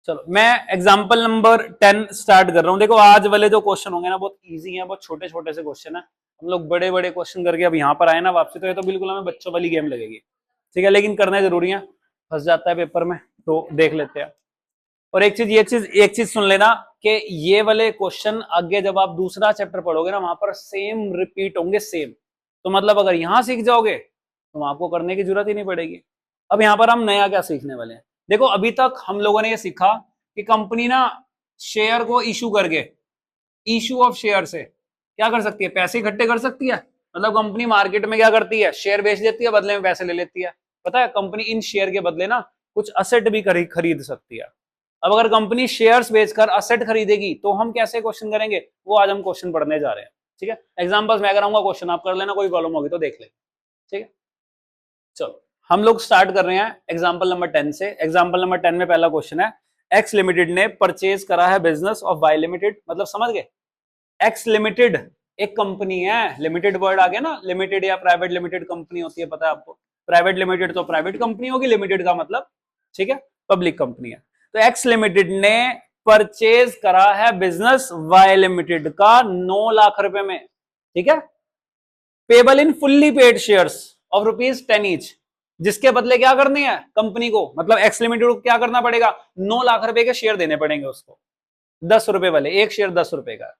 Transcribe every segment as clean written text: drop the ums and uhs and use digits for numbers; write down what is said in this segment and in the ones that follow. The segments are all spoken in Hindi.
चलो मैं एग्जांपल नंबर 10 स्टार्ट कर रहा हूं। देखो आज वाले जो क्वेश्चन होंगे ना बहुत इजी हैं, बहुत छोटे छोटे से क्वेश्चन है। हम लोग बड़े बड़े क्वेश्चन करके अब यहाँ पर आए ना वापसी, तो ये तो बिल्कुल हमें बच्चों वाली गेम लगेगी, ठीक है, लेकिन करना जरूरी है, फंस जाता है पेपर में, तो देख लेते हैं। और एक चीज सुन लेना कि ये वाले क्वेश्चन आगे जब आप दूसरा चैप्टर पढ़ोगे ना वहां पर सेम रिपीट होंगे, सेम। तो मतलब अगर यहां सीख जाओगे तो आपको करने की जरूरत ही नहीं पड़ेगी। अब यहां पर हम नया क्या सीखने वाले हैं। देखो अभी तक हम लोगों ने ये सीखा कि कंपनी ना शेयर को इशू करके, इशू ऑफ शेयर से क्या कर सकती है, पैसे इकट्ठे कर सकती है। मतलब कंपनी मार्केट में क्या करती है, शेयर बेच देती है, बदले में पैसे ले लेती है। पता है कंपनी इन शेयर के बदले ना कुछ असेट भी खरीद सकती है। अब अगर कंपनी शेयर्स बेचकर असेट खरीदेगी तो हम कैसे क्वेश्चन करेंगे, वो आज हम क्वेश्चन पढ़ने जा रहे हैं, ठीक है। एग्जांपल्स मैं कराऊंगा, क्वेश्चन आप कर लेना, कोई प्रॉब्लम होगी तो देख ले, ठीक है। चलो हम लोग स्टार्ट कर रहे हैं एग्जांपल नंबर 10 से। एग्जांपल नंबर 10 में पहला क्वेश्चन है, एक्स लिमिटेड ने परचेज करा है बिजनेस ऑफ वाई लिमिटेड। मतलब समझ गए, एक्स लिमिटेड एक कंपनी है, लिमिटेड वर्ड आ गया ना, लिमिटेड या प्राइवेट लिमिटेड कंपनी होती है, पता है आपको। प्राइवेट लिमिटेड तो प्राइवेट कंपनी होगी, लिमिटेड का मतलब, ठीक है, पब्लिक कंपनी है। तो एक्स लिमिटेड ने परचेज करा है बिजनेस वाई लिमिटेड का 9 लाख रुपए में, ठीक है। Payable in fully paid shares of ₹10 each, जिसके बदले क्या करने हैं कंपनी को, मतलब एक्स लिमिटेड को क्या करना पड़ेगा, 9 लाख रुपए के शेयर देने पड़ेंगे उसको, 10 रुपए वाले, एक शेयर 10 रुपए का।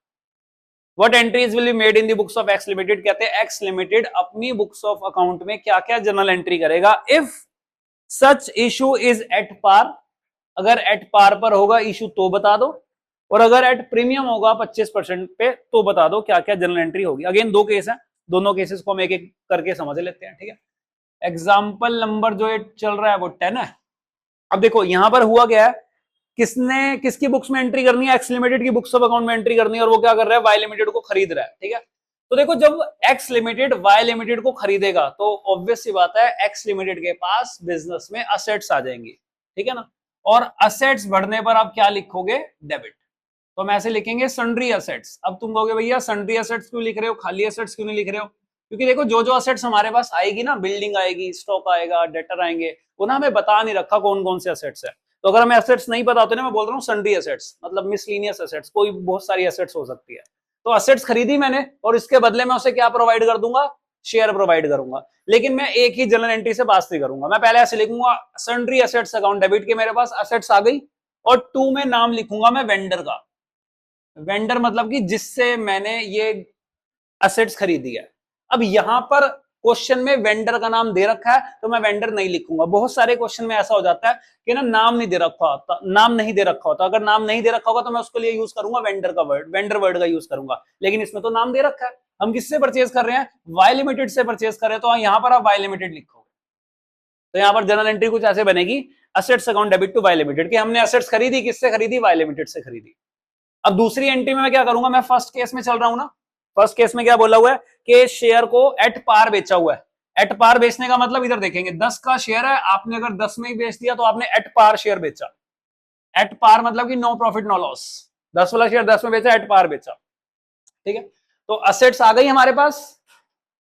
What entries will be made in the books of X Limited, कहते हैं X Limited अपनी बुक्स ऑफ अकाउंट में क्या क्या जनरल एंट्री करेगा। If such issue is at par, अगर एट पार पर होगा इशू तो बता दो, और अगर एट प्रीमियम होगा 25% पे तो बता दो क्या क्या जनरल एंट्री होगी। अगेन दो केस है, दोनों केसेस को हम एक एक करके समझ लेते हैं, ठीक है। एग्जाम्पल नंबर जो ये चल रहा है वो 10 है। अब देखो यहां पर हुआ क्या है, किसने किसकी बुक्स में एंट्री करनी है, एक्स लिमिटेड की बुक्स ऑफ अकाउंट में एंट्री करनी है, और वो क्या कर रहा है, वाई लिमिटेड को खरीद रहा है, ठीक है। तो देखो जब एक्स लिमिटेड वाई लिमिटेड को खरीदेगा तो ऑब्वियस सी बात है एक्स लिमिटेड के पास बिजनेस में असेट्स आ जाएंगे, ठीक है ना। और असेट्स बढ़ने पर आप क्या लिखोगे, डेबिट। तो हम ऐसे लिखेंगे सन्ड्री असेट्स। अब तुम कहोगे भैया सन्ड्री असेट्स क्यों लिख रहे हो, खाली असेट्स क्यों नहीं लिख रहे हो, क्योंकि देखो जो जो असेट्स हमारे पास आएगी ना, बिल्डिंग आएगी, स्टॉक आएगा, डेटर आएंगे, वो ना हमें बता नहीं रखा कौन कौन से असेट्स है। तो अगर हमें एसेट्स नहीं पता होते ना, मैं बोल रहा हूँ सन्ड्री एसेट्स, मतलब मिसलिनियस एसेट्स, कोई बहुत सारी एसेट्स हो सकती है। तो एसेट्स खरीदी मैंने और इसके बदले में उसे क्या प्रोवाइड कर दूंगा, शेयर प्रोवाइड करूंगा। लेकिन मैं एक ही जनरल एंट्री से पास नहीं करूंगा, मैं पहले ऐसे लिखूंगा सन्ड्री एसेट्स अकाउंट डेबिट के मेरे पास एसेट्स आ गई, और 2 में नाम लिखूंगा मैं वेंडर का। वेंडर मतलब कि जिससे मैंने ये एसेट्स खरीदी है। अब यहां पर क्वेश्चन में वेंडर का नाम दे रखा है तो मैं वेंडर नहीं लिखूंगा। बहुत सारे क्वेश्चन में ऐसा हो जाता है कि ना नाम नहीं दे रखा होता, नाम नहीं दे रखा होता। अगर नाम नहीं दे रखा होगा तो मैं उसके लिए यूज करूंगा वेंडर का वर्ड, वेंडर वर्ड का यूज करूंगा। लेकिन इसमें तो नाम दे रखा है, हम किससे परचेज कर रहे हैं, वाई लिमिटेड से परचेज कर रहे हैं, तो यहां पर आप वाई लिमिटेड लिखोगे। तो यहां पर जनरल एंट्री कुछ ऐसे बनेगी, assets account debit to Y limited, कि हमने असेट्स खरीदी, किससे खरीदी, वाई लिमिटेड से खरीदी। अब दूसरी एंट्री में मैं क्या करूंगा, मैं फर्स्ट केस में चल रहा हूं ना, फर्स्ट केस में क्या बोला हुआ है कि शेयर को एट पार बेचा हुआ है। एट पार बेचने का मतलब इधर देखेंगे 10 का शेयर है, आपने अगर 10 में ही बेच दिया तो आपने एट पार शेयर बेचा। एट पार मतलब कि नो प्रॉफिट नो लॉस, 10 वाला शेयर 10 में बेचा, एट पार बेचा, ठीक है। तो असेट्स आ गई हमारे पास,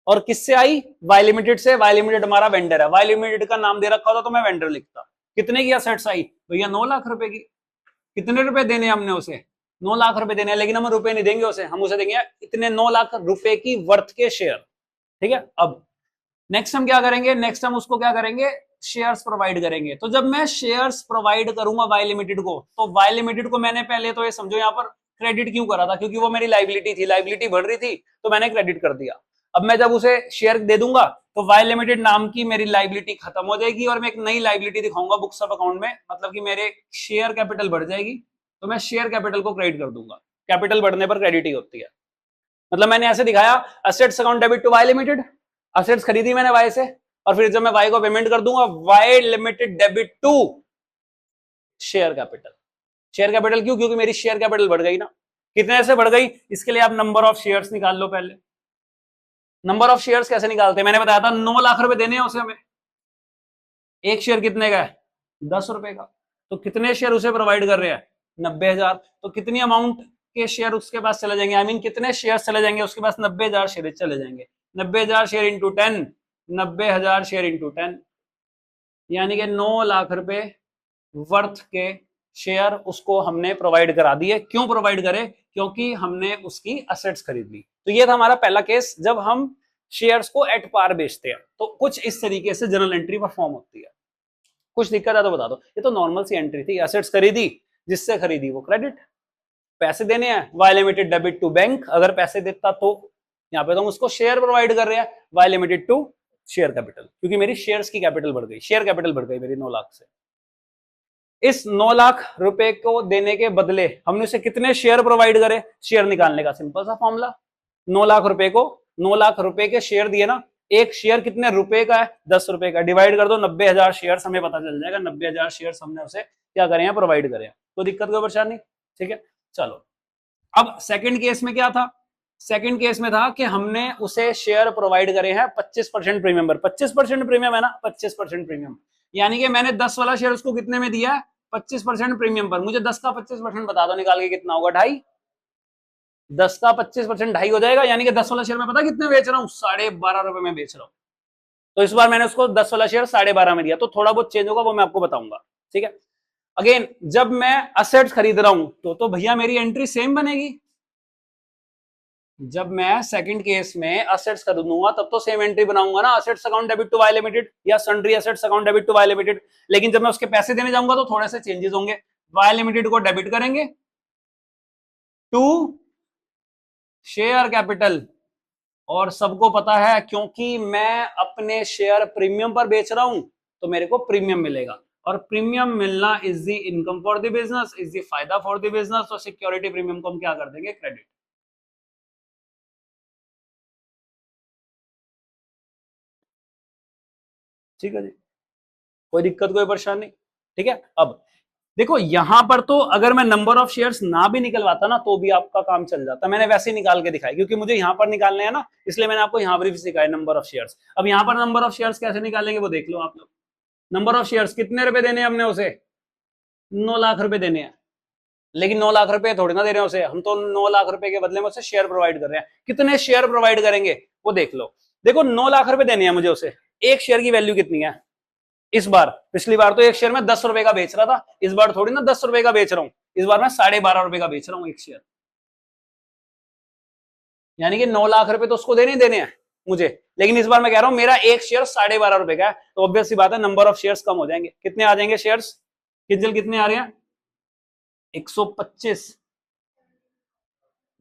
और किससे आई, वाई लिमिटेड से। वाई लिमिटेड हमारा वेंडर है, वाई लिमिटेड का नाम दे रखा होता तो मैं वेंडर लिखता। कितने की असेट्स आई भैया, 9 लाख रुपए की। कितने रुपए देने हमने उसे, 9 लाख रुपए देने हैं, लेकिन हम रुपए नहीं देंगे उसे, हम उसे देंगे इतने 9 लाख रुपए की वर्थ के शेयर, ठीक है। अब नेक्स्ट हम क्या करेंगे, नेक्स्ट हम उसको क्या करेंगे, शेयर्स प्रोवाइड करेंगे। तो जब मैं शेयर्स प्रोवाइड करूंगा वाई लिमिटेड को, तो वाई लिमिटेड को मैंने पहले तो ये समझो यहाँ पर क्रेडिट क्यों करा था, क्योंकि वो मेरी लाइबिलिटी थी, लाइबिलिटी बढ़ रही थी तो मैंने क्रेडिट कर दिया। अब मैं जब उसे शेयर दे दूंगा तो वाई लिमिटेड नाम की मेरी लाइबिलिटी खत्म हो जाएगी और मैं एक नई लाइबिलिटी दिखाऊंगा बुक्स ऑफ अकाउंट में, मतलब कि मेरे शेयर कैपिटल बढ़ जाएगी, तो मैं शेयर कैपिटल को क्रेडिट कर दूंगा। कैपिटल बढ़ने पर क्रेडिट ही होती है। मतलब मैंने ऐसे दिखाया, assets account debit to Y limited, assets खरीदी मैंने वाई से, और फिर जब मैं वाई को पेमेंट कर दूंगा, Y limited debit to share capital. Share capital क्यों, क्योंकि मेरी शेयर कैपिटल बढ़ गई ना। कितने से बढ़ गई, इसके लिए आप नंबर ऑफ शेयर्स निकाल लो पहले। नंबर ऑफ शेयर्स कैसे निकालते हैं, मैंने बताया था 9 लाख रुपए देने हैं उसे हमें। एक शेयर कितने का है, 10 रुपए का, तो कितने शेयर उसे प्रोवाइड कर रहे हैं, 90,000। तो कितनी अमाउंट के शेयर उसके पास चले जाएंगे, आई मीन कितने शेयर चले जाएंगे उसके पास, 90,000 शेयर चले जाएंगे। 90,000 शेयर इंटू 10, 90,000 शेयर इंटू 10, यानी कि 9 लाख रुपए वर्थ के शेयर उसको हमने प्रोवाइड करा दिए। क्यों प्रोवाइड करे? क्योंकि हमने उसकी असेट्स खरीद ली। तो ये था हमारा पहला केस, जब हम शेयर्स को एट पार बेचते हैं। तो कुछ इस तरीके से जर्नल एंट्री परफॉर्म होती है। कुछ दिक्कत है तो बता दो। ये तो नॉर्मल सी एंट्री थी, एसेट्स खरीदी, जिससे खरीदी वो क्रेडिट, पैसे देने हैं, Y limited debit to bank, अगर पैसे देता तो यहाँ पे तो हम उसको शेयर प्रोवाइड कर रहे हैं, Y limited to share capital, क्योंकि मेरी शेयर्स की कैपिटल बढ़ गई, शेयर कैपिटल बढ़ गई मेरी 9 लाख से। इस 9 लाख रुपए को देने के बदले हमने उसे कितने शेयर प्रोवाइड करे? शेयर निकालने का सिंपल सा फॉर्मूला, 9 लाख रुपए को 9 लाख रुपए के शेयर दिए ना, एक शेयर कितने रुपए का है? 10 रुपए का, डिवाइड कर दो 90,000 शेयर, हमें पता चल जाएगा 90,000 शेयर हमने उसे क्या करे हैं? प्रोवाइड करे हैं। कोई दिक्कत कोई परेशानी? ठीक है, चलो अब सेकंड केस में क्या था? सेकंड केस में था कि हमने उसे शेयर प्रोवाइड करे हैं 25% प्रीमियम पर। 25% प्रीमियम है ना, 25% प्रीमियम, यानी कि मैंने 10 वाला शेयर उसको कितने में दिया है? 25% प्रीमियम पर। मुझे 10 का 25% बता दो निकाल के, कितना होगा? 2.5। 10 का 25% 2.5 हो जाएगा, यानी कि 10 वाला शेयर मैं पता कितने बेच रहा हूँ? 12.5 रुपए में बेच रहा हूँ। तो इस बार मैंने उसको 10 वाला शेयर 12.5 में दिया, तो थोड़ा बहुत चेंज होगा, वो मैं आपको बताऊंगा। ठीक है, अगेन जब मैं असेट्स खरीद रहा हूं तो भैया मेरी एंट्री सेम बनेगी। जब मैं सेकंड केस में असेट्स खरीदूंगा तब तो सेम एंट्री बनाऊंगा ना, assets account debit to Y limited या sundry assets account debit to Y limited. लेकिन जब मैं उसके पैसे देने जाऊंगा तो थोड़े से चेंजेस होंगे। वाई लिमिटेड को डेबिट करेंगे टू शेयर कैपिटल, और सबको पता है क्योंकि मैं अपने शेयर प्रीमियम पर बेच रहा हूं तो मेरे को प्रीमियम मिलेगा, और प्रीमियम मिलना is the income for the business, is the फायदा फॉर द बिजनेस। तो सिक्योरिटी प्रीमियम को हम क्या कर देंगे? क्रेडिट। ठीक है जी, कोई दिक्कत कोई परेशानी? ठीक है, अब देखो यहां पर तो अगर मैं नंबर ऑफ शेयर्स ना भी निकलवाता ना तो भी आपका काम चल जाता। मैंने वैसे ही निकाल के दिखाया, क्योंकि मुझे यहां पर निकालने हैं ना, इसलिए मैंने आपको यहां पर भी सिखाया नंबर ऑफ शेयर्स। अब यहां पर नंबर ऑफ शेयर्स कैसे निकालेंगे वो देख लो आप लोग। नंबर ऑफ शेयर्स कितने रुपए देने हैं हमने उसे? 9 लाख रुपए देने हैं। लेकिन 9 लाख रुपए थोड़ी ना दे रहे हैं उसे हम, तो 9 लाख रुपए के बदले में उसे शेयर प्रोवाइड कर रहे हैं। कितने शेयर प्रोवाइड करेंगे वो देख लो। देखो 9 लाख रुपए देने हैं मुझे उसे, एक शेयर की वैल्यू कितनी है इस बार? पिछली बार तो एक शेयर में 10 रुपए का बेच रहा था, इस बार थोड़ी ना 10 रुपए का बेच रहा हूं, इस बार मैं 12.5 रुपए का बेच रहा हूं एक शेयर। यानी कि 9 लाख रुपए तो उसको देने हैं मुझे, लेकिन इस बार मैं कह रहा हूं मेरा एक शेयर 12.5 रुपए का है, तो ऑब्वियस सी बात है नंबर ऑफ शेयर्स कम हो जाएंगे। कितने आ जाएंगे शेयर्स? कितने आ रहे हैं? 125,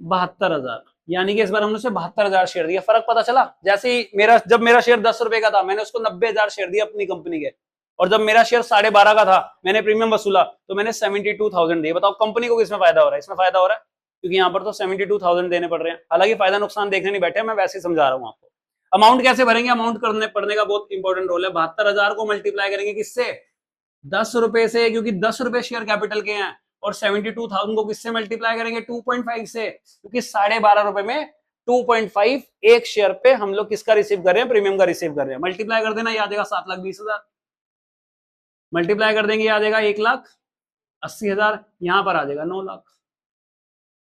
72,000। यानी कि इस बार हमने उसे 72,000 शेयर दिया। फर्क पता चला? जैसे ही जब मेरा शेयर 10 रुपए का था मैंने उसको 90,000 शेयर दिया अपनी कंपनी के, और जब मेरा शेयर 12.5 का था मैंने प्रीमियम वसूला तो मैंने 72,000 दिए। बताओ कंपनी को किसमें फायदा हो रहा है? इसमें फायदा हो रहा है, क्योंकि यहाँ पर तो 72,000 देने पड़ रहे हैं। हालांकि फायदा नुकसान देखने नहीं बैठे, मैं वैसे ही समझा रहा हूँ आपको। अमाउंट कैसे भरेंगे? अमाउंट करने पड़ने का बहुत इंपॉर्टेंट रोल है। 72,000 को मल्टीप्लाई करेंगे किससे? 10 रुपए से, क्योंकि 10 रुपए शेयर कैपिटल के हैं। और 72,000 को किससे मल्टीप्लाई करेंगे? 2.5 से, क्योंकि 12.5 रुपए में 2.5 एक शेयर पे हम लोग किसका रिसीव कर रहे हैं? प्रीमियम का रिसीव कर रहे हैं। मल्टीप्लाई कर देना, ये आ जाएगा 7,20,000। मल्टीप्लाई कर देंगे, आ जाएगा 1,80,000। यहां पर आ जाएगा 9 लाख।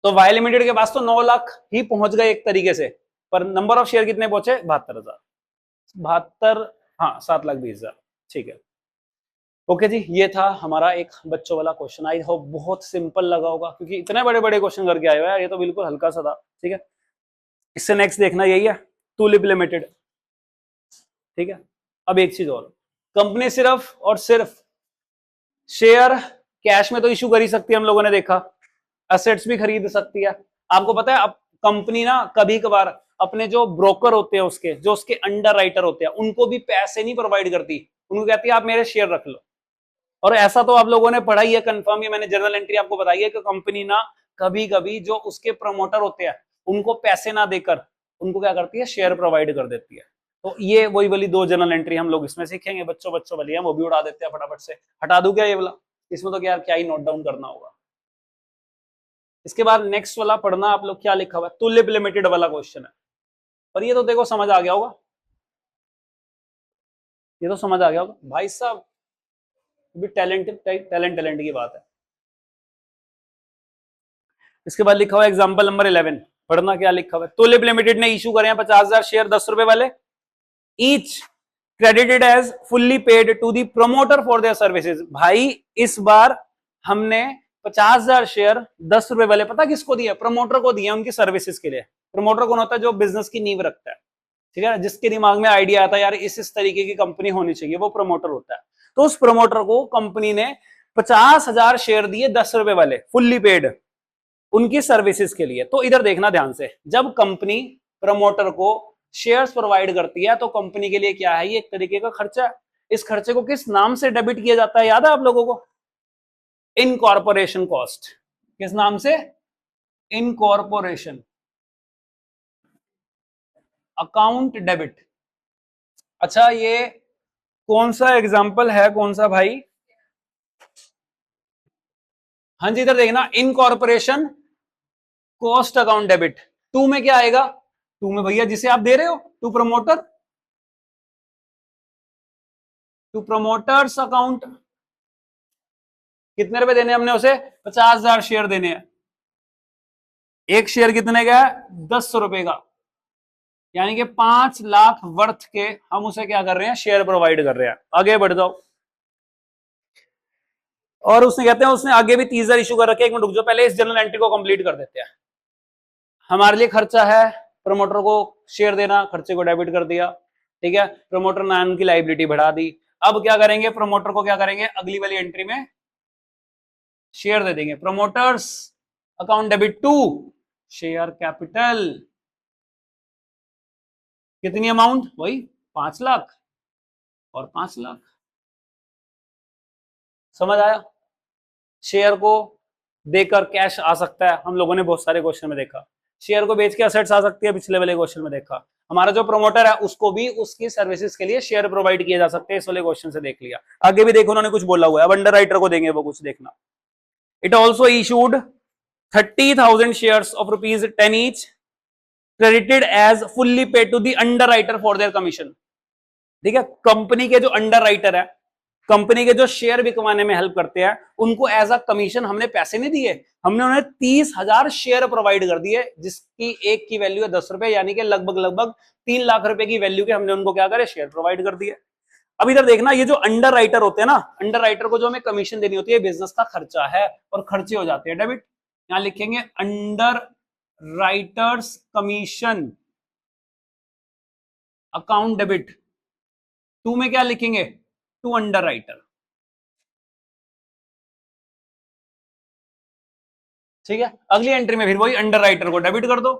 तो वाई लिमिटेड के पास तो 9 लाख ही पहुंच गए एक तरीके से, पर नंबर ऑफ शेयर कितने पहुंचे? 72,000। 72, हाँ 7,20,000। ठीक है, ओके जी, ये था हमारा एक बच्चों वाला क्वेश्चन। आई होप बहुत सिंपल लगा होगा, क्योंकि इतने बड़े बड़े क्वेश्चन करके आए हो यार, ये तो बिल्कुल हल्का सा था। ठीक है, इससे नेक्स्ट देखना यही है, टूलिप लिमिटेड। ठीक है, अब एक चीज और, कंपनी सिर्फ और सिर्फ शेयर कैश में तो इशू कर ही सकती है, हम लोगों ने देखा, एसेट्स भी खरीद सकती है। आपको पता है अब कंपनी ना कभी कभार अपने जो ब्रोकर होते हैं उसके, जो उसके अंडर राइटर होते हैं, उनको भी पैसे नहीं प्रोवाइड करती, उनको कहती है आप मेरे शेयर रख लो। और ऐसा तो आप लोगों ने पढ़ा ही है, कंफर्म, ये मैंने जर्नल एंट्री आपको बताई है कि कंपनी ना कभी कभी जो उसके प्रमोटर होते हैं उनको पैसे ना देकर उनको क्या करती है? शेयर प्रोवाइड कर देती है। तो ये वही वाली 2 जर्नल एंट्री हम लोग इसमें सीखेंगे। बच्चों वाली है, वो भी उड़ा देते हैं फटाफट से। हटा दूं क्या ये वाला? इसमें तो क्या ही नोट डाउन करना होगा। इसके बाद नेक्स्ट वाला पढ़ना आप लोग, क्या लिखा हुआ है? टुलिप लिमिटेड वाला क्वेश्चन है, पर ये तो देखो समझ आ गया होगा, ये तो समझ आ गया होगा भाई साहब, भी टैलेंट की बात है। इसके बाद लिखा हुआ एग्जांपल नंबर 11, पढ़ना क्या लिखा हुआ है? टुलिप लिमिटेड ने इशू करे हैं 50,000 शेयर 10 रुपए वाले, each credited as fully paid to the promoter for their services. भाई इस बार हमने 50,000 शेयर 10 रुपए वाले पता किसको दिया? प्रमोटर को दिया, उनकी सर्विसेज के लिए। प्रमोटर कौन होता है? जो बिजनेस की नींव रखता है, ठीक है, जिसके दिमाग में आइडिया आता है यार इस तरीके की कंपनी होनी चाहिए, वो प्रमोटर होता है। तो उस प्रमोटर को कंपनी ने 50,000 शेयर दिए 10 रुपए वाले, फुल्ली पेड, उनकी सर्विसेज के लिए। तो इधर देखना ध्यान से, जब कंपनी प्रमोटर को शेयर्स प्रोवाइड करती है तो कंपनी के लिए क्या है? ये एक तरीके का खर्चा है। इस खर्चे को किस नाम से डेबिट किया जाता है, याद है आप लोगों को? Incorporation cost. किस नाम से? Incorporation account debit. अच्छा, ये कौन सा एग्जाम्पल है, कौन सा भाई? हाँ जी, इधर देखना, incorporation cost account debit. To में क्या आएगा? टू में भैया जिसे आप दे रहे हो, to promoter, to promoters account. कितने रुपए देने हमने उसे? 50,000 शेयर देने हैं। एक शेयर कितने का है? 10 रुपए का, यानी कि 5 लाख वर्थ के हम उसे क्या कर रहे हैं? शेयर प्रोवाइड कर रहे हैं। आगे बढ़ जाओ। और उसने कहते हैं, उसने आगे भी टीजर इशू कर रखे। एक मिनट रुक जाओ, पहले इस जर्नल एंट्री को कंप्लीट कर देते हैं। हमारे लिए खर्चा है प्रमोटर को शेयर देना, खर्चे को डेबिट कर दिया, ठीक है। प्रमोटर नाम की लाइबिलिटी बढ़ा दी। अब क्या करेंगे? प्रमोटर को क्या करेंगे? अगली वाली एंट्री में शेयर दे देंगे। Promoters account debit to share capital. कितनी अमाउंट? वही 5 लाख और 5 लाख। समझ आया? शेयर को देकर कैश आ सकता है, हम लोगों ने बहुत सारे क्वेश्चन में देखा। शेयर को बेच के असेट्स आ सकती है, पिछले वाले क्वेश्चन में देखा। हमारा जो प्रमोटर है उसको भी उसकी सर्विसेज के लिए शेयर प्रोवाइड किए जा सकते हैं, इस वाले क्वेश्चन से देख लिया। आगे भी देखो, उन्होंने कुछ बोला हुआ है। अब अंडर राइटर को देंगे, वो कुछ देखना। It also issued 30,000 shares of ₹10 each credited as fully paid to the underwriter for their commission. ठीक है, कंपनी के जो अंडर राइटर है, कंपनी के जो शेयर बिकवाने में हेल्प करते हैं, उनको एज अ कमीशन हमने पैसे नहीं दिए, हमने उन्हें 30,000 शेयर प्रोवाइड कर दिए, जिसकी एक की वैल्यू है 10 रुपए, यानी कि लगभग लगभग 3 लाख रुपए की वैल्यू के हमने उनको क्या करे? शेयर प्रोवाइड कर दिए। अब इधर देखना, ये जो अंडर राइटर होते हैं ना, अंडर राइटर को जो हमें कमीशन देनी होती है, बिजनेस का खर्चा है और खर्चे हो जाते हैं डेबिट। यहां लिखेंगे underwriters commission account debit. To में क्या लिखेंगे? To underwriter. ठीक है, अगली एंट्री में फिर वही अंडर राइटर को डेबिट कर दो,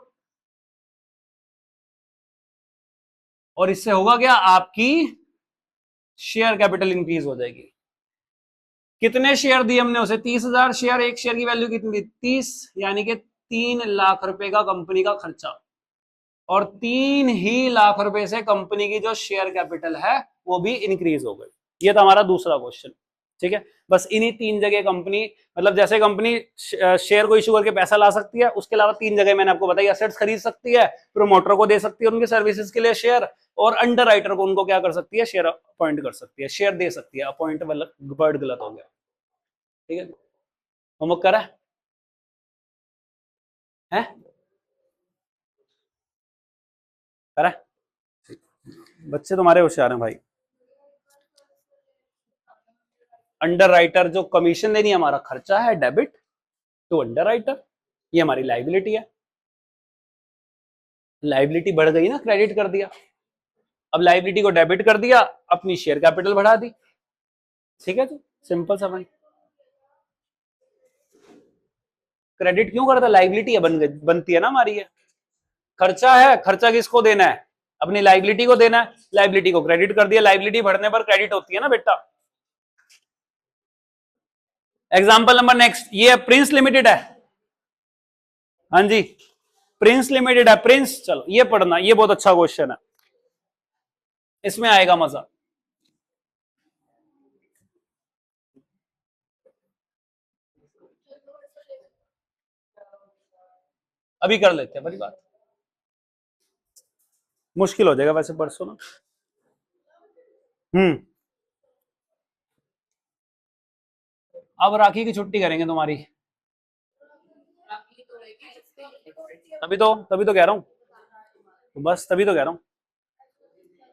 और इससे होगा क्या? आपकी शेयर कैपिटल इंक्रीज हो जाएगी। कितने शेयर दिए हमने उसे? 30,000 शेयर। एक शेयर की वैल्यू कितनी थी? 30, यानी कि 3 लाख रुपए का कंपनी का खर्चा, और 3 ही लाख रुपए से कंपनी की जो शेयर कैपिटल है वो भी इंक्रीज हो गई। ये था हमारा दूसरा क्वेश्चन। ठीक है, बस इन्हीं 3 जगह कंपनी, मतलब जैसे कंपनी शेयर को इशू करके पैसा ला सकती है, उसके अलावा 3 जगह मैंने आपको बताई। एसेट्स खरीद सकती है, प्रमोटर को दे सकती है उनके सर्विसेज के लिए शेयर, और अंडर राइटर को उनको क्या कर सकती है? शेयर अपॉइंट कर सकती है, शेयर दे सकती है। अपॉइंट वर्ड गलत हो गया। ठीक है, होमवर्क करा है? करा? बच्चे तुम्हारे होशियार हैं भाई। अंडर राइटर जो कमीशन देनी, हमारा खर्चा है डेबिट टू अंडर राइटर, ये हमारी लाइबिलिटी है। लाइबिलिटी बढ़ गई ना, क्रेडिट कर दिया। अब लाइबिलिटी को डेबिट कर दिया, अपनी शेयर कैपिटल बढ़ा दी। ठीक है, तो सिंपल सा भाई। क्रेडिट क्यों करता? लाइबिलिटी है, बनती है ना हमारी। ये खर्चा है, खर्चा किसको देना है? अपनी लाइबिलिटी को देना है। लाइबिलिटी को क्रेडिट कर दिया, लाइबिलिटी बढ़ने पर क्रेडिट होती है ना बेटा। एग्जाम्पल नंबर नेक्स्ट, ये प्रिंस लिमिटेड है। हाँ जी, प्रिंस लिमिटेड है। प्रिंस, चलो ये पढ़ना, ये बहुत अच्छा क्वेश्चन है, इसमें आएगा मजा। अभी कर लेते हैं, बड़ी बात। मुश्किल हो जाएगा वैसे परसों ना। अब राखी की छुट्टी करेंगे तुम्हारी। तभी तो कह रहा हूं, तो बस तभी तो कह रहा हूं।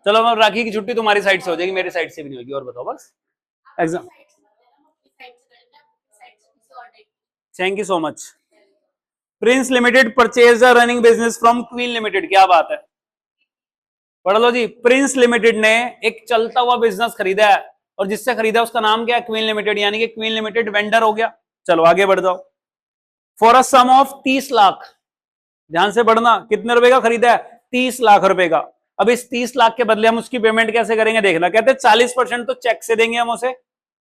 चलो, अब राखी की छुट्टी तुम्हारी साइड से हो जाएगी, मेरी साइड से भी नहीं होगी। और बताओ बस। Exam thank you so much. Prince limited purchase the running business from queen limited, क्या बात है, पढ़ लो जी। प्रिंस लिमिटेड ने एक चलता हुआ बिजनेस खरीदा है, और जिससे खरीदा उसका नाम क्या है, क्वीन लिमिटेड, यानी कि क्वीन लिमिटेड वेंडर हो गया। चलो आगे बढ़ जाओ। For a sum of 30 lakh, ध्यान से बढ़ना, कितने रुपए का खरीदा है, 30 लाख रुपए का। अब इस 30 लाख के बदले हम उसकी पेमेंट कैसे करेंगे, देखना। कहते हैं 40% तो चेक से देंगे हम उसे।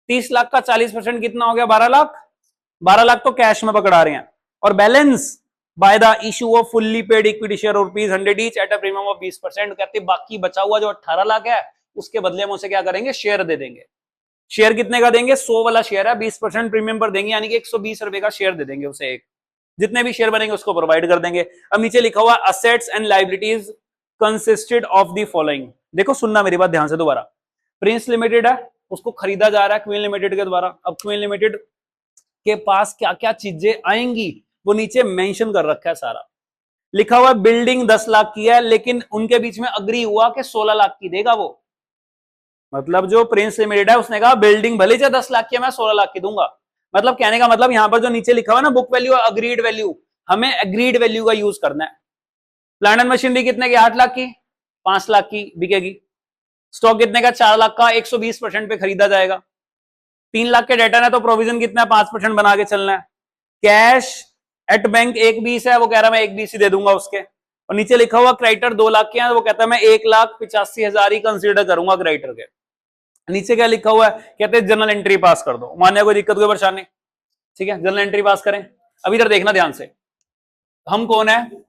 30 लाख का 40% कितना हो गया, 12 लाख। 12 लाख तो कैश में पकड़ा रहे हैं, और balance by the issue off fully paid equity share ₹100 each at a premium of 20%। कहते बाकी बचा हुआ जो 18 लाख है, उसके बदले हम उसे क्या करेंगे, शेयर दे देंगे। शेयर कितने का देंगे, 100 वाला शेयर है, 20% प्रीमियम पर देंगे, यानी कि 120 रुपए का शेयर दे देंगे उसे एक। जितने भी शेयर बनेंगे उसको प्रोवाइड कर देंगे। अब नीचे लिखा हुआ assets and liabilities consisted of the following. देखो सुनना मेरी बात ध्यान से दोबारा। प्रिंस लिमिटेड है, उसको खरीदा जा रहा है क्वीन लिमिटेड के द्वारा। अब क्वीन लिमिटेड के पास क्या क्या चीजें आएंगी वो नीचे मेंशन कर रखा है सारा। लिखा हुआ बिल्डिंग 10 लाख की है, लेकिन उनके बीच में अग्री हुआ कि 16 लाख की देगा वो। मतलब जो प्रिंस लिमिटेड है उसने कहा बिल्डिंग भले चाहे 10 लाख की है, मैं 16 लाख की दूंगा। मतलब कहने का मतलब यहां पर जो नीचे लिखा हुआ है ना, बुक वैल्यू और अग्रीड वैल्यू, हमें अग्रीड वैल्यू का यूज करना है। प्लांट एंड मशीनरी कितने की, 8 लाख की, 5 लाख की बिकेगी। स्टॉक कितने का, 4 लाख का, 120% पे खरीदा जाएगा। 3 लाख के डेटा है तो प्रोविजन कितना है, 5% बना के चलना है। कैश एट बैंक 120 है, वो कह रहा है मैं 120 ही दे दूंगा उसके। और नीचे लिखा हुआ क्रेडिटर 2 लाख के हैं, वो कहता है मैं 1,85,000 ही कंसीडर करूंगा क्रेडिटर के। नीचे क्या लिखा हुआ है, कहते हैं जनरल एंट्री पास कर दो, मान्य कोई दिक्कत कोई परेशानी, ठीक है जनरल एंट्री पास करें। अब इधर देखना ध्यान से, हम कौन है,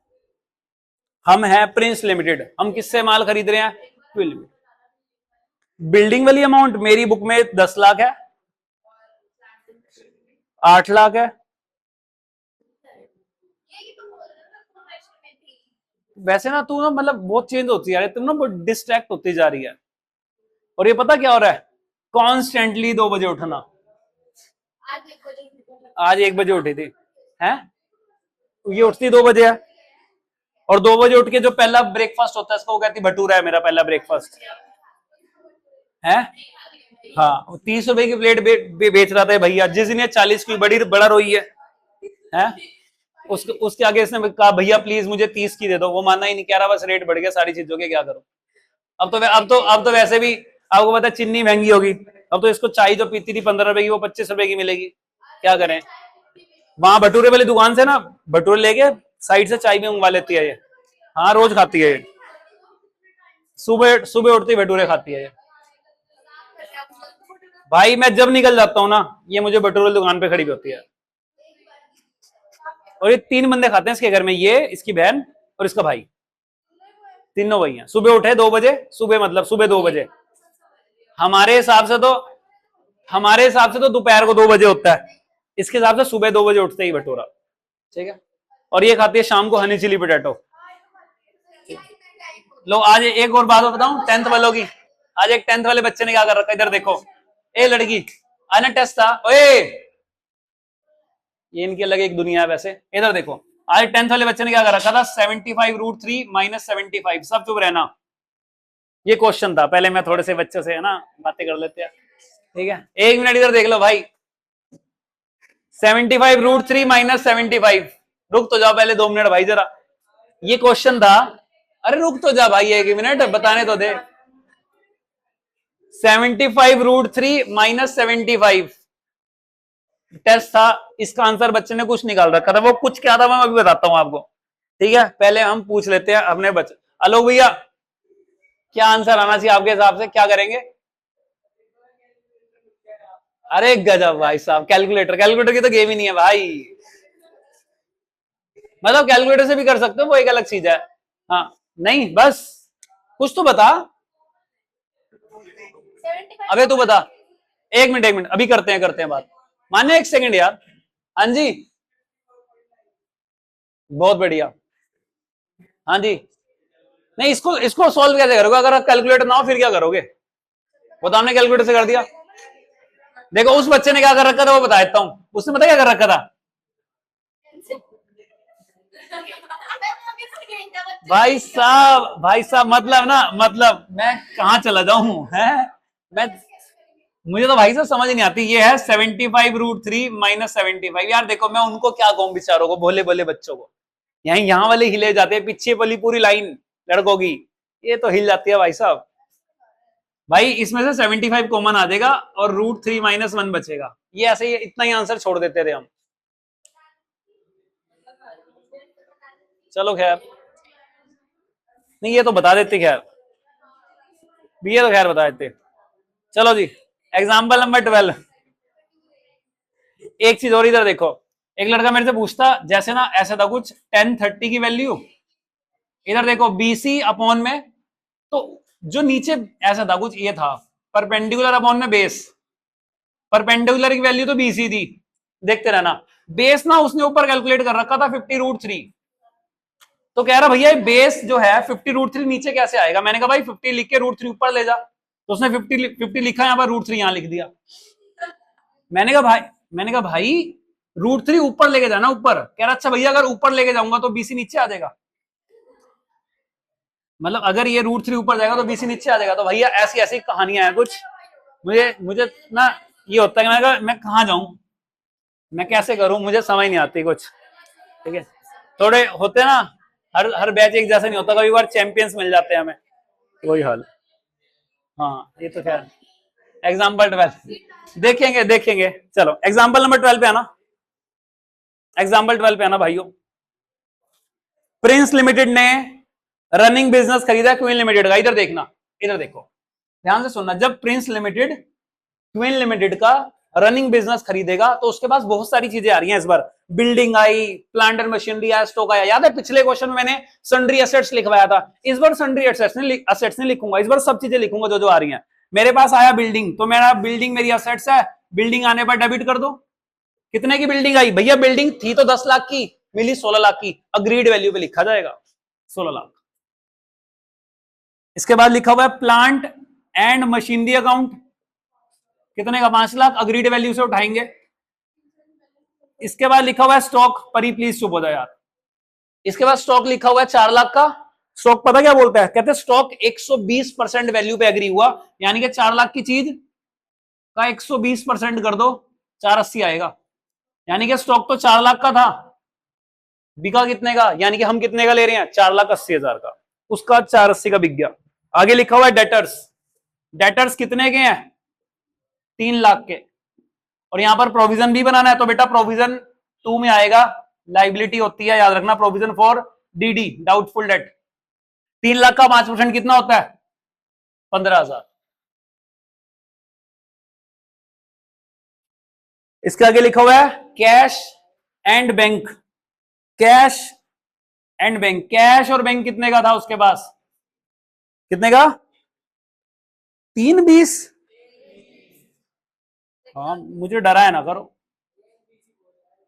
हम है प्रिंस लिमिटेड। हम किससे माल खरीद रहे हैं, क्वीन लिमिटेड। बिल्डिंग वाली अमाउंट मेरी बुक में 10 लाख है, 8 लाख है। वैसे ना तू ना मतलब बहुत चेंज होती है यार, तुम ना बहुत डिस्ट्रैक्ट होती जा रही है। और ये पता क्या हो रहा है, कॉन्स्टेंटली 2 बजे उठना। आज 1 बजे उठी थी, हैं ये उठती 2 बजे है, और 2 बजे उठ के जो पहला ब्रेकफास्ट होता है इसको वो कहती भटूरा है मेरा पहला ब्रेकफास्ट है। हाँ 30 रुपए की प्लेट बेच रहा था भैया, जिस दिन 40 की बड़ा रोई है? उसके आगे इसने कहा भैया प्लीज मुझे 30 की दे दो, वो मानना ही नहीं, कह रहा बस रेट बढ़ गया सारी चीजों के, क्या करूं। अब तो वैसे भी आपको पता है चीनी महंगी होगी। अब तो इसको चाय जो पीती थी 15 रुपए की वो 25 रुपए की मिलेगी, क्या करें। वहां भटूरे वाली दुकान से ना भटूरे लेके साइड से चाय भी मंगवा लेती है ये। हाँ रोज खाती है ये, सुबह सुबह उठती भटूरे खाती है ये। भाई मैं जब निकल जाता हूँ ना, ये मुझे भटूरे वाली दुकान पे खड़ी होती है। और ये 3 बंदे खाते हैं इसके घर में, ये इसकी बहन और इसका भाई, तीनों वही हैं। सुबह उठे 2 बजे, सुबह मतलब सुबह 2 बजे। हमारे हिसाब से तो दोपहर को 2 बजे होता है, इसके हिसाब से सुबह 2 बजे उठते ही भटूरा, ठीक है। और ये खाती है शाम को हनी चिली पोटैटो। लो आज एक और बात बताऊं 10th वालों की। आज एक 10th वाले बच्चे ने क्या कर रखा, इधर देखो, ए लड़की आज ना टेस्ट था, ओए ये इनकी अलग एक दुनिया है वैसे। इधर देखो आज 10th वाले बच्चे ने क्या कर रखा था, 75√3 - 75। सब चुप रहना, ये क्वेश्चन था। पहले मैं थोड़े से बच्चों से है ना बातें कर लेते हैं, ठीक है। 1 मिनट इधर देख लो भाई, 75√3 - 75। रुक तो जाओ पहले 2 मिनट भाई जरा, ये क्वेश्चन था। अरे रुक तो जा भाई 1 मिनट बताने तो दे। 75√3 - 75 टेस्ट था, इसका आंसर बच्चे ने कुछ निकाल रखा था। वो कुछ क्या था मैं अभी बताता हूं आपको, ठीक है। पहले हम पूछ लेते हैं अपने बच्चे। हेलो भैया, क्या आंसर आना चाहिए आपके हिसाब से, क्या करेंगे। अरे गजब भाई साहब, कैलकुलेटर की तो गेम ही नहीं है भाई। मतलब कैलकुलेटर से भी कर सकते हो, वो एक अलग चीज है। हाँ नहीं बस कुछ तो बता। अबे तू बता, 1 मिनट अभी करते हैं बात, मान्य 1 सेकंड यार। हाँ जी बहुत बढ़िया, हाँ जी। नहीं इसको सॉल्व कैसे करोगे, अगर कैलकुलेटर ना हो फिर क्या करोगे, वो तो हमने कैलकुलेटर से कर दिया। देखो उस बच्चे ने क्या कर रखा था वो बता देता हूं, उसने पता क्या कर रखा था भाई साहब मतलब ना, मतलब मैं कहां चला जाऊं है मैं मुझे तो भाई साहब समझ नहीं आती। ये है 75√3 माइनस 75। यार देखो मैं उनको क्या कहूँ बेचारों को, भोले भोले बच्चों को, यहाँ वाले हिले जाते हैं, पीछे वाली पूरी लाइन लड़कों की ये तो हिल जाती है भाई साहब। भाई इसमें से 75 कॉमन आ जाएगा और √3 माइनस 1 बचेगा। ये ऐसे ही इतना ही आंसर छोड़ देते थे हम। चलो खैर, नहीं ये तो बता देते, खैर ये तो खैर बता देते। चलो जी, एग्जाम्पल नंबर 12। एक चीज और इधर देखो, एक लड़का मेरे से पूछता जैसे ना ऐसे था कुछ 1030 की वैल्यू, इधर देखो BC अपॉन में, तो जो नीचे ऐसा था कुछ ये था परपेंडिकुलर अपॉन में बेस, परपेंडिकुलर की वैल्यू तो BC थी, देखते रहना। बेस ना उसने ऊपर कैलकुलेट कर रखा था 50√3, तो कह रहा भैया बेस जो है 50√3 नीचे कैसे आएगा। मैंने कहा भाई 50 लिख के √3 ऊपर ले जा, तो उसने 50 लिखा, यहाँ पर √3 यहां लिख दिया। मैंने कहा भाई √3 ऊपर लेके जाना ऊपर। कह रहा अच्छा भैया अगर ऊपर लेके जाऊंगा तो BC नीचे आ जाएगा, मतलब अगर ये √3 ऊपर जाएगा तो BC नीचे आ जाएगा। तो भैया ऐसी ऐसी कहानियां हैं कुछ, मुझे ना ये होता है कि मैं कहां जाऊं, मैं कैसे करूं, मुझे समझ नहीं आती कुछ। ठीक है, थोड़े होते ना, हर बैच एक जैसा नहीं होता, कभी बार चैंपियंस मिल जाते हैं हमें, वही हाल। हाँ ये तो खैर। एग्जाम्पल 12 देखेंगे। चलो एग्जाम्पल नंबर 12 पे आना, एग्जाम्पल 12 पे आना भाइयों। प्रिंस लिमिटेड ने रनिंग बिजनेस खरीदा क्वीन लिमिटेड का। इधर देखना, इधर देखो ध्यान से सुनना। जब प्रिंस लिमिटेड क्वीन लिमिटेड का रनिंग बिजनेस खरीदेगा तो उसके पास बहुत सारी चीजें आ रही हैं इस बार। बिल्डिंग आई, प्लांट एंड मशीनरी आया, स्टॉक आया। याद है पिछले क्वेश्चन में मैंने सन्ड्री एसेट्स लिखवाया था, इस बार सन्ड्री एसेट्स नहीं लिखूंगा, इस बार सब चीजें लिखूंगा जो जो आ रही हैं। मेरे पास आया बिल्डिंग, तो मेरा बिल्डिंग मेरी एसेट्स है, बिल्डिंग आने पर डेबिट कर दो। कितने की बिल्डिंग आई भैया, बिल्डिंग थी तो 10 लाख की, मिली 16 लाख की, अग्रीड वैल्यू पे लिखा जाएगा 16 लाख। इसके बाद लिखा हुआ है प्लांट एंड मशीनरी अकाउंट, कितने का 5 लाख, अग्रीड वैल्यू से उठाएंगे। इसके बाद लिखा हुआ है स्टॉक, परी प्लीज चुप हो जाए यार। इसके बाद स्टॉक लिखा हुआ है 4 लाख का। स्टॉक पता क्या बोलता है, कहते हैं स्टॉक 120% वैल्यू पे एग्री हुआ, यानी कि 4 लाख की चीज का 120% कर दो, 480 आएगा। यानी कि स्टॉक तो 4 लाख का था, बिका कितने का, यानी कि हम कितने का ले रहे हैं, 4,80,000 का, उसका 480 का बिक गया। आगे लिखा हुआ है डेटर्स, डेटर्स कितने के हैं, 3 लाख के। और यहां पर प्रोविजन भी बनाना है, तो बेटा प्रोविजन 2 में आएगा, लाइबिलिटी होती है याद रखना, provision for DD doubtful debt. 3 lakh का 5% कितना होता है, 15,000। इसके आगे लिखा हुआ है cash and bank, cash and bank, cash और बैंक कितने का था उसके पास, कितने का, 320। हाँ मुझे डरा है ना करो,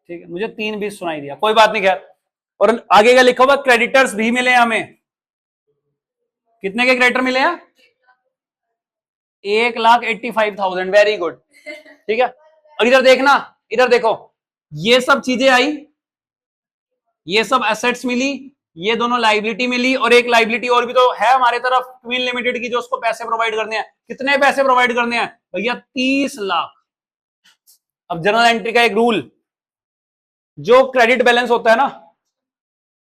ठीक है, मुझे 320 सुनाई दिया, कोई बात नहीं खैर। और आगे का लिखा हुआ क्रेडिटर्स भी मिले हमें, कितने के क्रेडिटर मिले हैं, 1,85,000, वेरी गुड। ठीक है, और इधर देखना, इधर देखो, ये सब चीजें आई, ये सब एसेट्स मिली, ये दोनों लाइबिलिटी मिली, और एक लाइबिलिटी और भी तो है हमारे तरफ क्वीन लिमिटेड की, जो उसको पैसे प्रोवाइड करने हैं। कितने पैसे प्रोवाइड करने हैं भैया, 30 लाख। अब जनरल एंट्री का एक रूल, जो क्रेडिट बैलेंस होता है ना,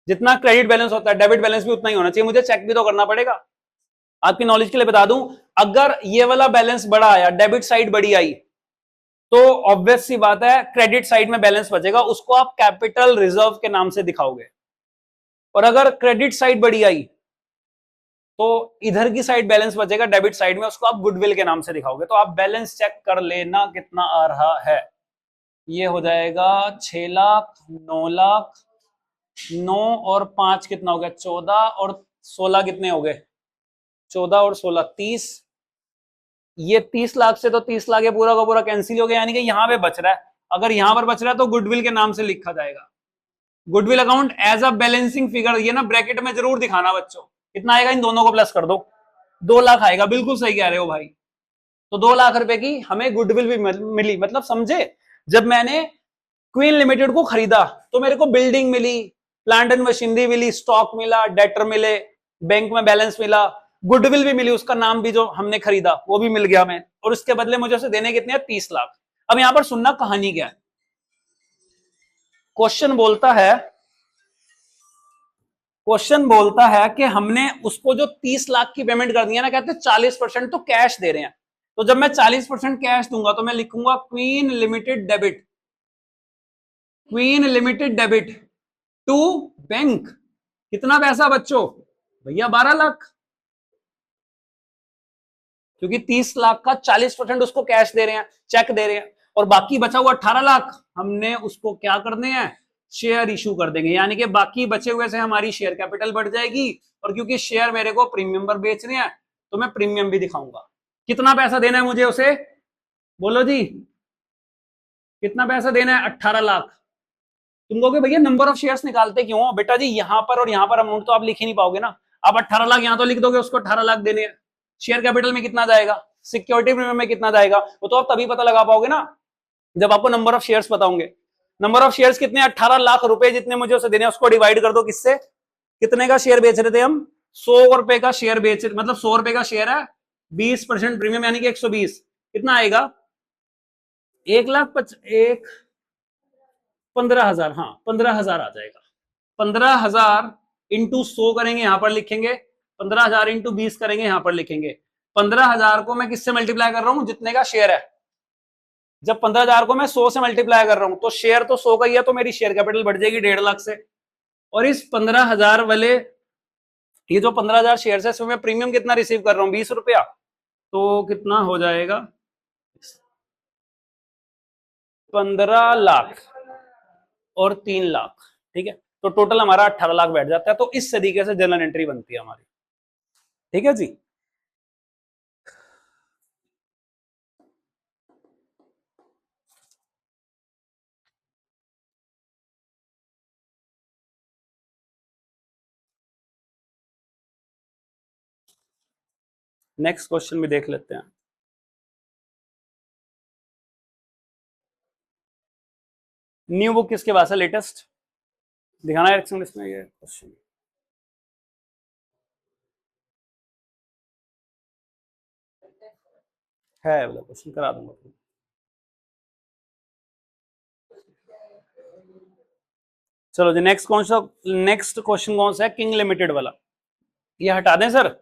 जितना क्रेडिट बैलेंस होता है डेबिट बैलेंस भी उतना ही होना चाहिए। मुझे चेक भी तो करना पड़ेगा, आपकी नॉलेज के लिए बता दूं, अगर ये वाला बैलेंस बड़ा आया, डेबिट साइड बड़ी आई, तो ऑब्वियस सी बात है क्रेडिट साइड में बैलेंस बचेगा, उसको आप कैपिटल रिजर्व के नाम से दिखाओगे। और अगर क्रेडिट साइड बड़ी आई तो इधर की साइड बैलेंस बचेगा डेबिट साइड में, उसको आप गुडविल के नाम से दिखाओगे। तो आप बैलेंस चेक कर लेना कितना आ रहा है। ये हो जाएगा 6 लाख, 9 लाख, 9 और 5 कितना हो गया, 14, और 16 कितने हो गए, 14 और 16 30। ये 30 लाख से तो 30 लाख ये पूरा का पूरा कैंसिल हो गया, यानी कि यहां पे बच रहा है। अगर यहां पर बच रहा है तो गुडविल के नाम से लिखा जाएगा, goodwill account as a balancing figure. ये ना ब्रैकेट में जरूर दिखाना बच्चों, कितना आएगा, इन दोनों को प्लस कर दो, 2 लाख आएगा। बिल्कुल सही कह रहे हो भाई, तो 2 लाख रुपए की हमें गुडविल भी मिली। मतलब समझे, जब मैंने क्वीन लिमिटेड को खरीदा तो मेरे को बिल्डिंग मिली, प्लांट एंड मशीनरी मिली, स्टॉक मिला, डेटर मिले, बैंक में बैलेंस मिला, गुडविल भी मिली, उसका नाम भी जो हमने खरीदा वो भी मिल गया हमें, और उसके बदले मुझे उसे देने कितने हैं 30 लाख। अब यहां पर सुनना कहानी क्या है। क्वेश्चन बोलता है कि हमने उसको जो 30 लाख की पेमेंट कर दी है ना, कहते हैं 40% तो कैश दे रहे हैं। तो जब मैं 40% कैश दूंगा तो मैं लिखूंगा Queen limited debit, Queen limited debit to bank. कितना पैसा बच्चों? भैया 12 लाख, क्योंकि 30 लाख का 40% उसको कैश दे रहे हैं, चेक दे रहे हैं, और बाकी बचा हुआ 18 लाख हमने उसको क्या करने हैं, शेयर इशू कर देंगे। यानी कि बाकी बचे हुए से हमारी शेयर कैपिटल बढ़ जाएगी, और क्योंकि शेयर मेरे को प्रीमियम पर बेच रहे हैं तो मैं प्रीमियम भी दिखाऊंगा। कितना पैसा देना है मुझे उसे, बोलो जी, कितना पैसा देना है? 18 लाख। तुम कहोगे भैया नंबर ऑफ शेयर्स निकालते क्यों हो? बेटा जी यहां पर और यहां पर अमाउंट तो आप लिख ही नहीं पाओगे ना। आप 18 लाख यहां तो लिख दोगे, उसको 18 लाख देने हैं। शेयर कैपिटल में कितना जाएगा, सिक्योरिटी प्रीमियम में कितना जाएगा, वो तो आप तभी पता लगा पाओगे ना जब आपको नंबर ऑफ शेयर्स पता होंगे। नंबर ऑफ शेयर्स कितने? 18 लाख रुपए जितने मुझे उसे देने, उसको डिवाइड कर दो किससे? कितने का शेयर बेच रहे थे हम? 100 रुपए का शेयर बेच, मतलब 100 रुपए का शेयर है, 20% प्रीमियम यानी कि 120, कितना आएगा? 15,000, हाँ 15,000 आ जाएगा। 15,000 इंटू 100 करेंगे, यहां पर लिखेंगे 15,000 इंटू 20 करेंगे, यहां पर लिखेंगे 15,000 को मैं किससे मल्टीप्लाई कर रहा हूं? जितने का शेयर है। जब 15,000 को मैं 100 से मल्टीप्लाई कर रहा हूं तो शेयर तो 100 का ही है, तो मेरी शेयर कैपिटल बढ़ जाएगी 1.5 लाख से। और इस 15,000 वाले, ये जो 15,000 शेयर है इसमें मैं प्रीमियम कितना रिसीव कर रहा हूं? 20 रुपया। तो कितना हो जाएगा? 15 लाख और 3 लाख, ठीक है, तो टोटल हमारा 18 लाख बैठ जाता है। तो इस तरीके से जर्नल एंट्री बनती है हमारी, ठीक है जी। नेक्स्ट क्वेश्चन भी देख लेते हैं। न्यू बुक किसके पास है लेटेस्ट? दिखाना है इसमें ये क्वेश्चन। है वाला क्वेश्चन करा दूंगा। चलो जी, नेक्स्ट क्वेश्चन कौन सा है? किंग लिमिटेड वाला, ये हटा दें सर।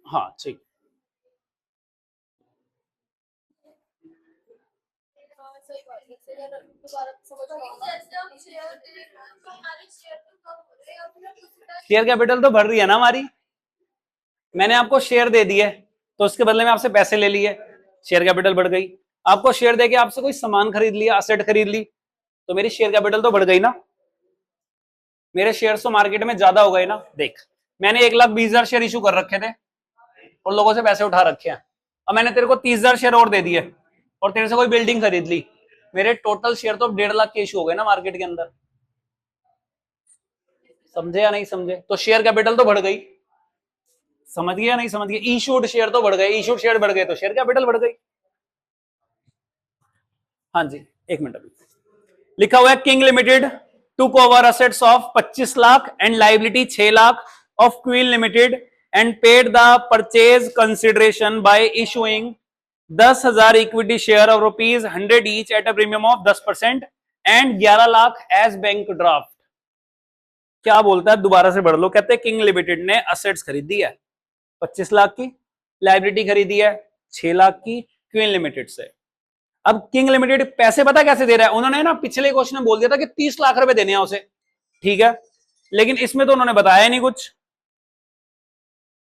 हाँ ठीक। शेयर कैपिटल तो बढ़ रही है ना हमारी, मैंने आपको शेयर दे दिए तो उसके बदले में आपसे पैसे ले लिए, शेयर कैपिटल बढ़ गई। आपको शेयर देके आपसे कोई सामान खरीद लिया, असेट खरीद ली, तो मेरी शेयर कैपिटल तो बढ़ गई ना, मेरे शेयर तो मार्केट में ज्यादा हो गए ना। देख, मैंने 1,20,000 शेयर इशू कर रखे थे और लोगों से पैसे उठा रखे हैं, अब मैंने तेरे को 30,000 शेयर और दे दिए और तेरे से कोई बिल्डिंग खरीद ली, मेरे टोटल शेयर तो 1.5 लाख के इशू हो गए ना मार्केट के अंदर। समझे या नहीं समझे? तो शेयर कैपिटल तो बढ़ गई, समझ गया नहीं समझ गया? इशूड शेयर तो बढ़ गए, इशूड शेयर बढ़ गए तो शेयर कैपिटल बढ़ गई। हाँ जी, एक मिनट, अभी लिखा हुआ है king limited took over assets of 25 lakh and liability 6 lakh of Queen Limited and paid the purchase consideration by issuing 10,000 equity share of rupees 100 each at a premium of 10% and 11 lakh as bank draft। क्या बोलता है, दोबारा से बढ़ लो। कहते हैं किंग लिमिटेड ने असेट्स खरीदी है 25 लाख की, लाइबिलिटी खरीदी है 6 लाख की क्वीन लिमिटेड से। अब किंग लिमिटेड पैसे पता कैसे दे रहा है? उन्होंने ना पिछले क्वेश्चन में बोल दिया था कि 30 लाख रुपए देने हैं उसे, ठीक है, लेकिन इसमें तो उन्होंने बताया नहीं कुछ,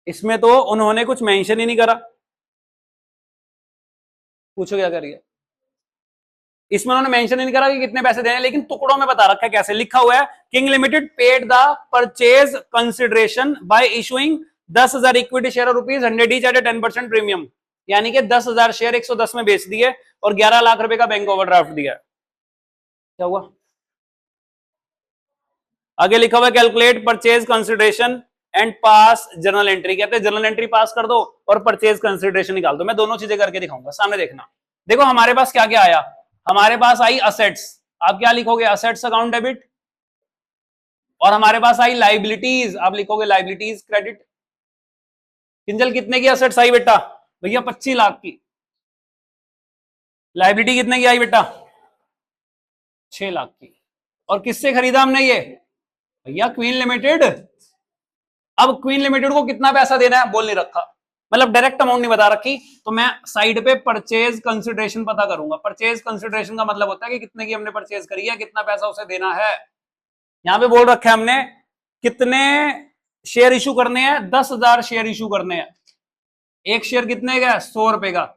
इसमें तो उन्होंने कुछ मेंशन ही नहीं करा। पूछो क्या करिए, इसमें उन्होंने मेंशन ही नहीं करा कि कितने पैसे देने, लेकिन टुकड़ों में बता रखा है कैसे। लिखा हुआ है king limited paid the purchase consideration bye issuing 10,000 equity share rupees 100 each eight 10% premium, यानी कि 10,000 शेयर 110 में बेच दिए और 11 लाख रुपए का बैंक ओवरड्राफ्ट दिया। क्या हुआ? आगे लिखा हुआ calculate purchase consideration and pass journal entry. कहते हैं जर्नल एंट्री पास कर दो और परचेज कंसिडरेशन निकाल दो। मैं दोनों चीजें करके दिखाऊंगा, सामने देखना। देखो हमारे पास क्या क्या आया, हमारे पास आई असेट्स, आप क्या लिखोगे? असेट्स अकाउंट डेबिट, और हमारे पास आई लाइबिलिटीज, आप लिखोगे लाइबिलिटीज क्रेडिट। किंजल कितने की असेट्स आई बेटा? भैया 25 लाख की। लाइबिलिटी कितने की आई बेटा? 6 लाख की। और किससे खरीदा हमने ये? भैया क्वीन लिमिटेड। अब क्वीन लिमिटेड को कितना पैसा देना है बोल नहीं रखा, मतलब डायरेक्ट अमाउंट नहीं बता रखी, तो मैं साइड पे परचेज कंसिडरेशन पता करूंगा। परचेज कंसिडरेशन का मतलब होता है कि कितने की हमने परचेज करी है, कितना पैसा उसे देना है। यहां पे बोल रखा है हमने कितने शेयर इशू करने हैं, 10,000 शेयर इशू करने हैं। एक शेयर कितने का? 100 रुपए का,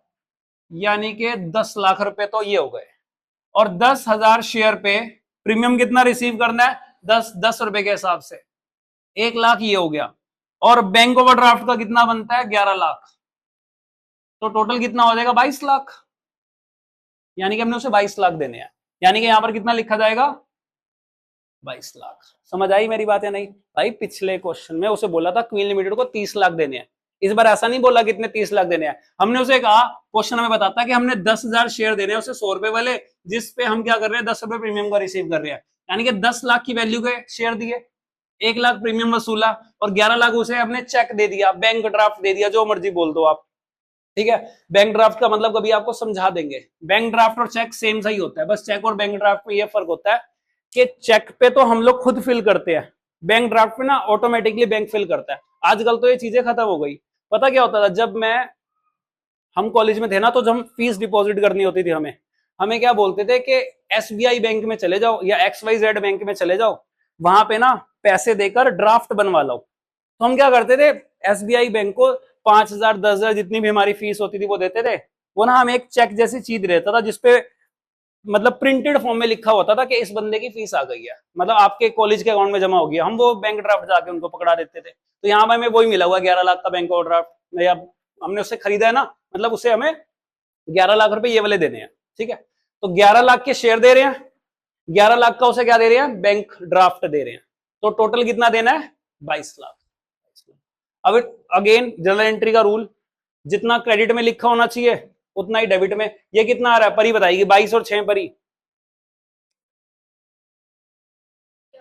यानी कि 10 लाख रुपए तो ये हो गए। और 10,000 शेयर पे प्रीमियम कितना रिसीव करना है? 10 रुपए के हिसाब से 1 लाख ये हो गया। और बैंक ओवरड्राफ्ट का कितना बनता है? 11 लाख। तो टोटल कितना हो जाएगा? 22 लाख। यानी कि हमने उसे 22 लाख देने हैं। यानी कि यहां पर कितना लिखा जाएगा? 22 लाख। समझ आई मेरी बात या नहीं भाई? पिछले क्वेश्चन में उसे बोला था क्वीन लिमिटेड को 30 लाख देने हैं, इस बार ऐसा नहीं बोला कितने 30 लाख देने हैं। हमने उसे कहा, क्वेश्चन हमें बताता है कि हमने 10,000 शेयर देने हैं उसे 100 रुपए वाले, जिस पे हम क्या कर रहे हैं? 10 रुपए प्रीमियम का रिसीव कर रहे हैं। यानी कि 10 लाख की वैल्यू के शेयर दिए, 1 लाख प्रीमियम वसूला और 11 लाख उसे हमने चेक दे दिया, बैंक ड्राफ्ट दे दिया, जो मर्जी बोल दो आप, ठीक है। बैंक ड्राफ्ट का मतलब कभी आपको समझा देंगे, बैंक ड्राफ्ट और चेक सेम सही होता है, बस चेक और बैंक ड्राफ्ट में यह फर्क होता है कि चेक पे तो हम लोग खुद फिल करते हैं, बैंक ड्राफ्ट पे ना ऑटोमेटिकली बैंक फिल करता है। आजकल तो ये चीजें खत्म हो गई। पता क्या होता था, जब हम कॉलेज में थे ना, तो जब हम फीस डिपॉजिट करनी होती थी हमें क्या बोलते थे कि एसबीआई बैंक में चले जाओ या XYZ बैंक में चले जाओ, वहां पे ना पैसे देकर ड्राफ्ट बनवा लो। तो हम क्या करते थे, एसबीआई बैंक को 5,000 10,000 जितनी भी हमारी फीस होती थी वो देते थे। वो ना हमें एक चेक जैसी चीज रहता था जिसपे मतलब प्रिंटेड फॉर्म में लिखा होता था कि इस बंदे की फीस आ गई है, मतलब आपके कॉलेज के अकाउंट में जमा हो गया। हम वो बैंक ड्राफ्ट जाके उनको पकड़ा देते थे। तो यहाँ पर हमें वही मिला हुआ 11 लाख का बैंक ओवरड्राफ्ट, या हमने उससे खरीदा है ना, मतलब उसे हमें 11 लाख रुपए ये वाले देने हैं, ठीक है। तो 11 लाख के शेयर दे रहे हैं, 11 लाख का उसे क्या दे रहे हैं? बैंक ड्राफ्ट दे रहे हैं। तो टोटल कितना देना है? 22 लाख। अब अगेन जनरल एंट्री का रूल, जितना क्रेडिट में लिखा होना चाहिए उतना ही डेबिट में। ये कितना आ रहा है? परी बताएगी। 22 और 6 परी,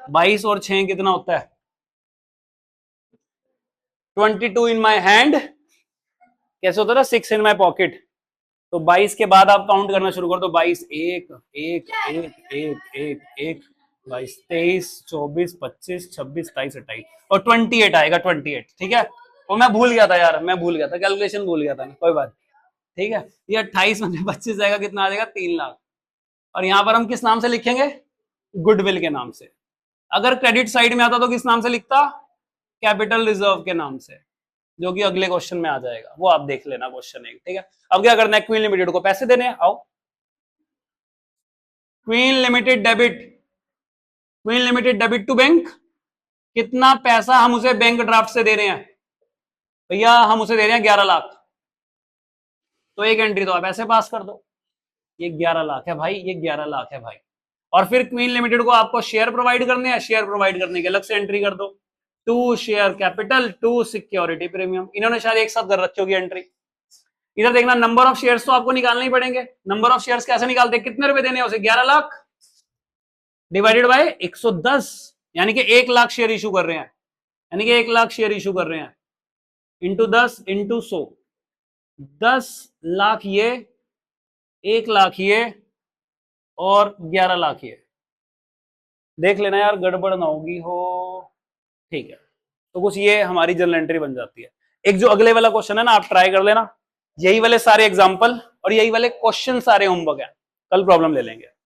22 और 6 कितना होता है? 22 इन माई हैंड, कैसे होता था? 6 इन माई पॉकेट। तो 22 के बाद आप काउंट करना शुरू कर दो। 22 1 1 1 1 1 1 22 23 24 25 26 27 28 और 28 आएगा। 28, ठीक है। और मैं भूल गया था यार, मैं भूल गया था, कैलकुलेशन भूल गया था, कोई बात, ठीक है। ये 28 में 25 आएगा, कितना आ जाएगा? 3 लाख। और यहां पर हम किस नाम से लिखेंगे? गुडविल के नाम से। अगर क्रेडिट साइड में आता तो किस नाम से लिखता? कैपिटल रिजर्व के नाम से, जो कि अगले क्वेश्चन में आ जाएगा, वो आप देख लेना क्वेश्चन 1, ठीक है। अब क्या करना है? क्वीन लिमिटेड को पैसे देने हैं। आओ, Queen limited debit, Queen limited debit to bank. कितना पैसा हम उसे बैंक ड्राफ्ट से दे रहे हैं? भैया हम उसे दे रहे हैं 11 लाख। तो एक एंट्री तो आप ऐसे पास कर दो, ये 11 लाख है भाई, ये 11 लाख है भाई। और फिर क्वीन लिमिटेड को आपको शेयर प्रोवाइड करने हैं, शेयर प्रोवाइड करने के अलग से एंट्री कर दो। 2 शेयर कैपिटल 2 सिक्योरिटी प्रीमियम। इन्होंने शायद एक साथ कर रखी होगी एंट्री। इधर देखना, नंबर ऑफ शेयर्स तो आपको निकालने ही पड़ेंगे। नंबर ऑफ शेयर्स कैसे निकालते हैं? कितने रुपए देने हैं उसे? 11 लाख डिवाइडेड बाय 110, यानी कि 1 लाख शेयर इशू कर रहे हैं, यानी कि 1 लाख शेयर इशू कर रहे हैं, इंटू 10 इंटू 100, 10 लाख ये, 1 लाख ये और 11 लाख ये। देख लेना यार गड़बड़ ना होगी हो, ठीक है। तो कुछ ये हमारी जनरल एंट्री बन जाती है। एक जो अगले वाला क्वेश्चन है ना, आप ट्राई कर लेना, यही वाले सारे एग्जांपल और यही वाले क्वेश्चन सारे होमवर्क है, कल प्रॉब्लम ले लेंगे।